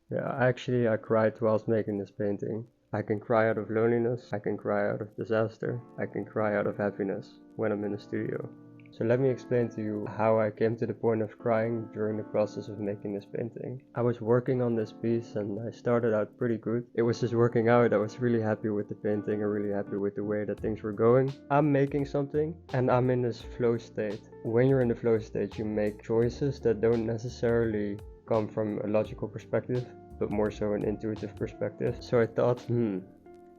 Yeah, actually, I cried whilst making this painting. I can cry out of loneliness, I can cry out of disaster, I can cry out of happiness when I'm in the studio. So let me explain to you how I came to the point of crying during the process of making this painting. I was working on this piece and I started out pretty good. It was just working out. I was really happy with the painting and really happy with the way that things were going. I'm making something and I'm in this flow state. When you're in the flow state, you make choices that don't necessarily come from a logical perspective, but more so an intuitive perspective. So I thought,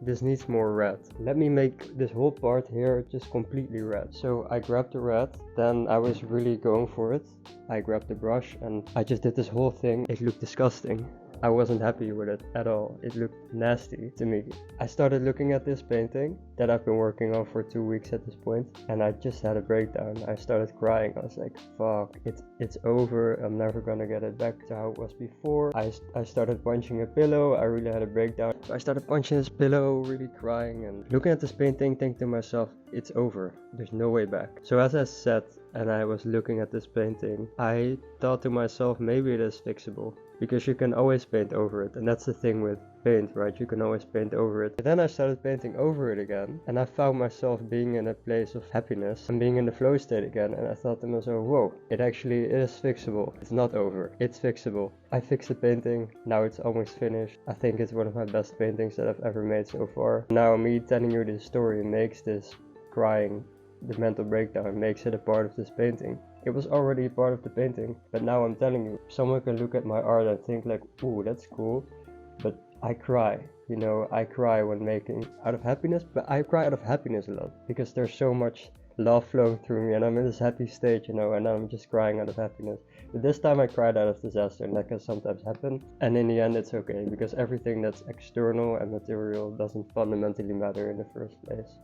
this needs more red. Let me make this whole part here just completely red. So I grabbed the red, then I was really going for it. I grabbed the brush and I just did this whole thing. It looked disgusting. I wasn't happy with it at all. It looked nasty to me. I started looking at this painting that I've been working on for 2 weeks at this point, and I just had a breakdown. I started crying. I was like, fuck, it's over. I'm never gonna get it back to how it was before. I started punching a pillow. I really had a breakdown. So I started punching this pillow, really crying, and looking at this painting, thinking to myself, it's over. There's no way back. So as I sat and I was looking at this painting, I thought to myself, maybe it is fixable. Because you can always paint over it, and that's the thing with paint, right? You can always paint over it. But then I started painting over it again, and I found myself being in a place of happiness and being in the flow state again, and I thought to myself, whoa, it actually is fixable. It's not over, it's fixable. I fixed the painting, now it's almost finished. I think it's one of my best paintings that I've ever made so far. Now me telling you this story makes this crying, the mental breakdown, makes it a part of this painting. It was already a part of the painting, but now I'm telling you, someone can look at my art and think like, ooh, that's cool, but I cry, I cry when making out of happiness, but I cry out of happiness a lot, because there's so much love flowing through me, and I'm in this happy state, and I'm just crying out of happiness. But this time I cried out of disaster, and that can sometimes happen, and in the end it's okay, because everything that's external and material doesn't fundamentally matter in the first place.